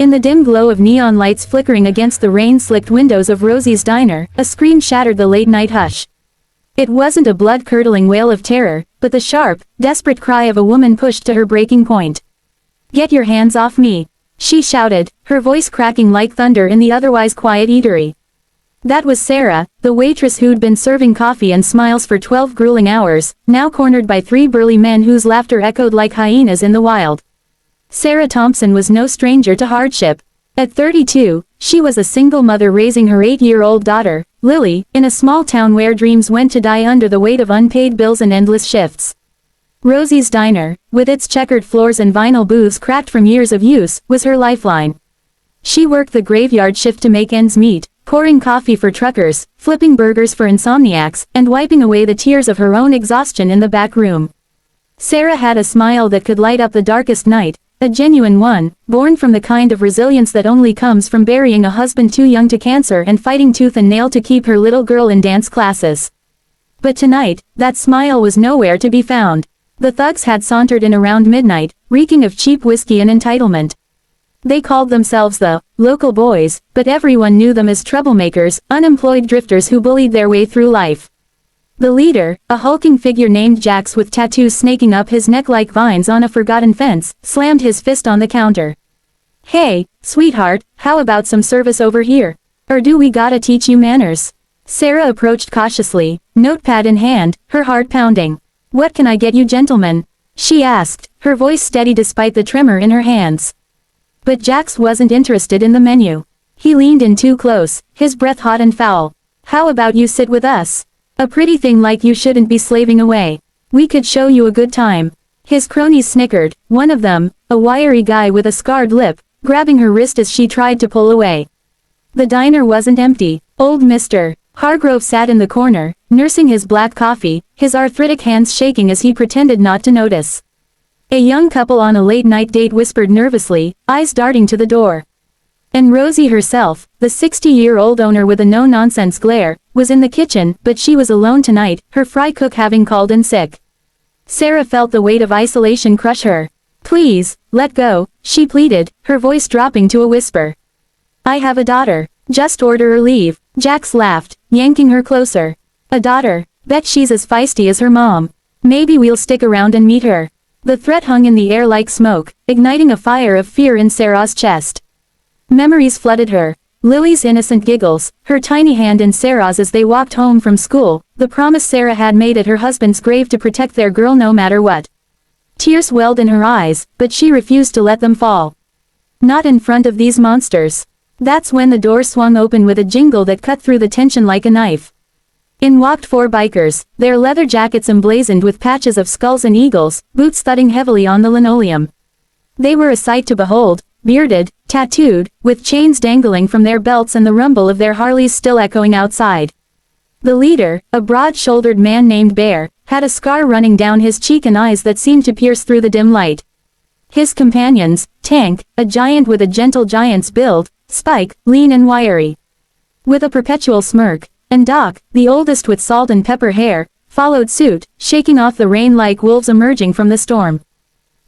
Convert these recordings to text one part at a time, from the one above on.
In the dim glow of neon lights flickering against the rain-slicked windows of Rosie's diner, a scream shattered the late-night hush. It wasn't a blood-curdling wail of terror, but the sharp, desperate cry of a woman pushed to her breaking point. "Get your hands off me!" she shouted, her voice cracking like thunder in the otherwise quiet eatery. That was Sarah, the waitress who'd been serving coffee and smiles for 12 grueling hours, now cornered by 3 burly men whose laughter echoed like hyenas in the wild. Sarah Thompson was no stranger to hardship. At 32, she was a single mother raising her 8-year-old daughter, Lily, in a small town where dreams went to die under the weight of unpaid bills and endless shifts. Rosie's diner, with its checkered floors and vinyl booths cracked from years of use, was her lifeline. She worked the graveyard shift to make ends meet, pouring coffee for truckers, flipping burgers for insomniacs, and wiping away the tears of her own exhaustion in the back room. Sarah had a smile that could light up the darkest night, a genuine one, born from the kind of resilience that only comes from burying a husband too young to cancer and fighting tooth and nail to keep her little girl in dance classes. But tonight, that smile was nowhere to be found. The thugs had sauntered in around midnight, reeking of cheap whiskey and entitlement. They called themselves the local boys, but everyone knew them as troublemakers, unemployed drifters who bullied their way through life. The leader, a hulking figure named Jax with tattoos snaking up his neck like vines on a forgotten fence, slammed his fist on the counter. "Hey, sweetheart, how about some service over here? Or do we gotta teach you manners?" Sarah approached cautiously, notepad in hand, her heart pounding. "What can I get you gentlemen?" she asked, her voice steady despite the tremor in her hands. But Jax wasn't interested in the menu. He leaned in too close, his breath hot and foul. "How about you sit with us? A pretty thing like you shouldn't be slaving away. We could show you a good time." His cronies snickered, one of them, a wiry guy with a scarred lip, grabbing her wrist as she tried to pull away. The diner wasn't empty. Old Mr. Hargrove sat in the corner, nursing his black coffee, his arthritic hands shaking as he pretended not to notice. A young couple on a late-night date whispered nervously, eyes darting to the door. And Rosie herself, the 60-year-old owner with a no-nonsense glare, was in the kitchen, but she was alone tonight, her fry cook having called in sick. Sarah felt the weight of isolation crush her. "Please, let go," she pleaded, her voice dropping to a whisper. "I have a daughter. Just order or leave." Jax laughed, yanking her closer. "A daughter? Bet she's as feisty as her mom. Maybe we'll stick around and meet her." The threat hung in the air like smoke, igniting a fire of fear in Sarah's chest. Memories flooded her. Lily's innocent giggles, her tiny hand in Sarah's as they walked home from school, the promise Sarah had made at her husband's grave to protect their girl no matter what. Tears welled in her eyes, but she refused to let them fall. Not in front of these monsters. That's when the door swung open with a jingle that cut through the tension like a knife. In walked 4 bikers, their leather jackets emblazoned with patches of skulls and eagles, boots thudding heavily on the linoleum. They were a sight to behold, bearded, tattooed, with chains dangling from their belts and the rumble of their Harleys still echoing outside. The leader, a broad-shouldered man named Bear, had a scar running down his cheek and eyes that seemed to pierce through the dim light. His companions, Tank, a giant with a gentle giant's build, Spike, lean and wiry, with a perpetual smirk, and Doc, the oldest with salt and pepper hair, followed suit, shaking off the rain like wolves emerging from the storm.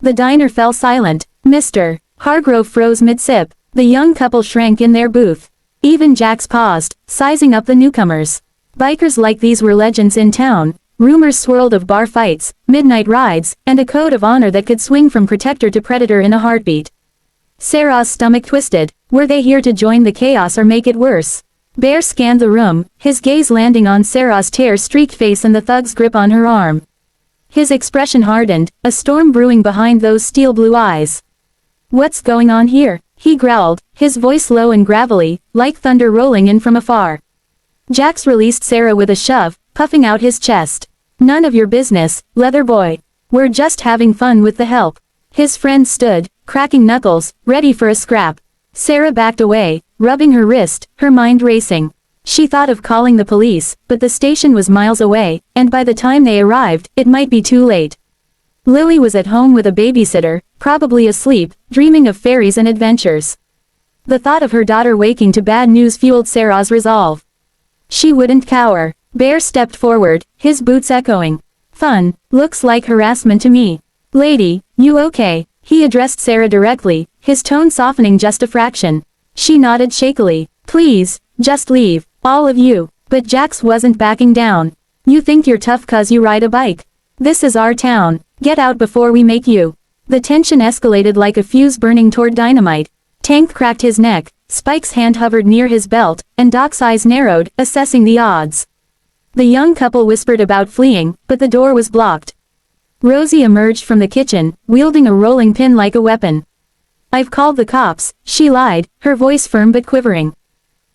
The diner fell silent. Mr. Hargrove froze mid-sip. The young couple shrank in their booth. Even Jax paused, sizing up the newcomers. Bikers like these were legends in town. Rumors swirled of bar fights, midnight rides, and a code of honor that could swing from protector to predator in a heartbeat. Sarah's stomach twisted. Were they here to join the chaos or make it worse? Bear scanned the room, his gaze landing on Sarah's tear-streaked face and the thug's grip on her arm. His expression hardened, a storm brewing behind those steel-blue eyes. "What's going on here?" he growled, his voice low and gravelly, like thunder rolling in from afar. Jax released Sarah with a shove, puffing out his chest. "None of your business, leather boy. We're just having fun with the help." His friend stood, cracking knuckles, ready for a scrap. Sarah backed away, rubbing her wrist, her mind racing. She thought of calling the police, but the station was miles away, and by the time they arrived, it might be too late. Lily was at home with a babysitter, probably asleep, dreaming of fairies and adventures. The thought of her daughter waking to bad news fueled Sarah's resolve. She wouldn't cower. Bear stepped forward, his boots echoing. "Fun, looks like harassment to me. Lady, you okay?" He addressed Sarah directly, his tone softening just a fraction. She nodded shakily. Please, just leave, all of you. But Jax wasn't backing down. You think you're tough 'cause you ride a bike. This is our town. Get out before we make you. The tension escalated like a fuse burning toward dynamite. Tank cracked his neck, Spike's hand hovered near his belt, and Doc's eyes narrowed, assessing the odds. The young couple whispered about fleeing, but the door was blocked. Rosie emerged from the kitchen, wielding a rolling pin like a weapon. I've called the cops, she lied, her voice firm but quivering.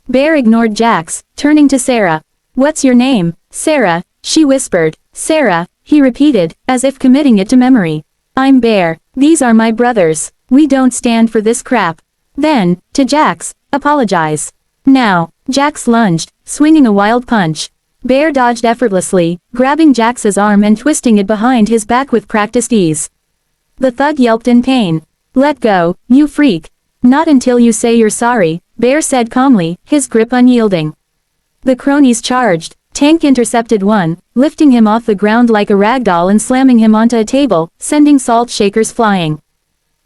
Bear ignored Jax, turning to Sarah. What's your name? Sarah, she whispered. Sarah, he repeated, as if committing it to memory. I'm Bear, these are my brothers. We don't stand for this crap. Then, to Jax, apologize. Now, Jax lunged, swinging a wild punch. Bear dodged effortlessly, grabbing Jax's arm and twisting it behind his back with practiced ease. The thug yelped in pain. Let go, you freak. Not until you say you're sorry, Bear said calmly, his grip unyielding. The cronies charged. Tank intercepted one, lifting him off the ground like a ragdoll and slamming him onto a table, sending salt shakers flying.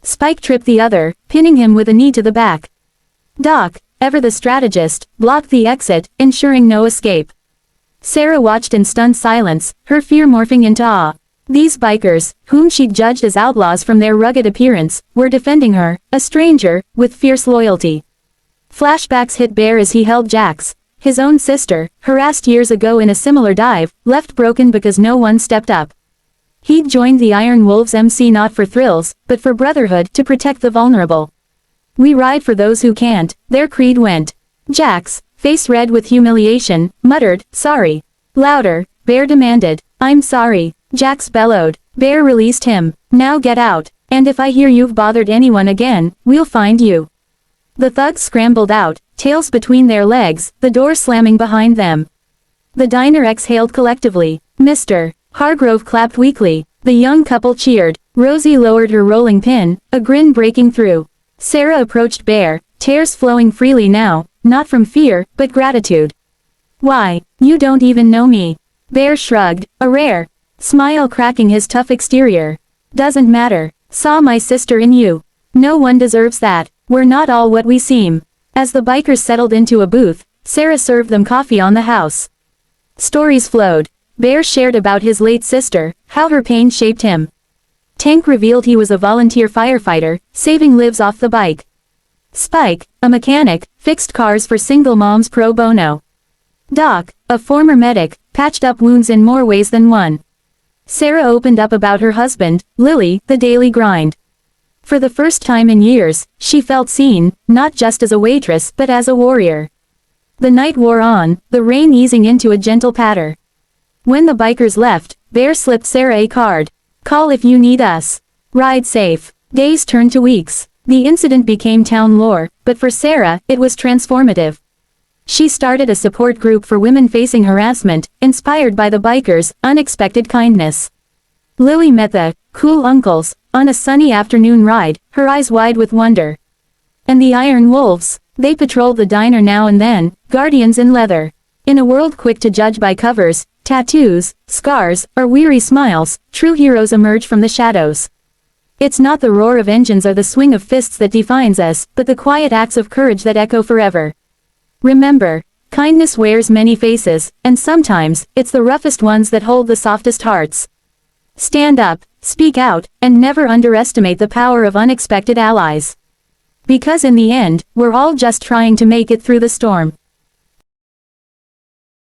Spike tripped the other, pinning him with a knee to the back. Doc, ever the strategist, blocked the exit, ensuring no escape. Sarah watched in stunned silence, her fear morphing into awe. These bikers, whom she'd judged as outlaws from their rugged appearance, were defending her, a stranger, with fierce loyalty. Flashbacks hit Bear as he held Jax, his own sister, harassed years ago in a similar dive, left broken because no one stepped up. He'd joined the Iron Wolves MC not for thrills, but for brotherhood, to protect the vulnerable. We ride for those who can't, their creed went. Jax, face red with humiliation, muttered, sorry. Louder, Bear demanded. I'm sorry, Jax bellowed. Bear released him. Now get out, and if I hear you've bothered anyone again, we'll find you. The thugs scrambled out, tails between their legs, the door slamming behind them. The diner exhaled collectively. Mr. Hargrove clapped weakly. The young couple cheered. Rosie lowered her rolling pin, a grin breaking through. Sarah approached Bear, tears flowing freely now, not from fear, but gratitude. Why, you don't even know me. Bear shrugged, a rare smile cracking his tough exterior. Doesn't matter. Saw my sister in you. No one deserves that. We're not all what we seem. As the bikers settled into a booth, Sarah served them coffee on the house. Stories flowed. Bear shared about his late sister, how her pain shaped him. Tank revealed he was a volunteer firefighter, saving lives off the bike. Spike, a mechanic, fixed cars for single moms pro bono. Doc, a former medic, patched up wounds in more ways than one. Sarah opened up about her husband, Lily, the daily grind. For the first time in years, she felt seen, not just as a waitress but as a warrior. The night wore on, the rain easing into a gentle patter. When the bikers left, Bear slipped Sarah a card. Call if you need us. Ride safe. Days turned to weeks. The incident became town lore, but for Sarah, it was transformative. She started a support group for women facing harassment, inspired by the bikers' unexpected kindness. Lily met the cool uncles on a sunny afternoon ride, her eyes wide with wonder. And the Iron Wolves, they patrolled the diner now and then, guardians in leather. In a world quick to judge by covers, tattoos, scars, or weary smiles, true heroes emerge from the shadows. It's not the roar of engines or the swing of fists that defines us, but the quiet acts of courage that echo forever. Remember, kindness wears many faces, and sometimes, it's the roughest ones that hold the softest hearts. Stand up, speak out, and never underestimate the power of unexpected allies. Because in the end, we're all just trying to make it through the storm.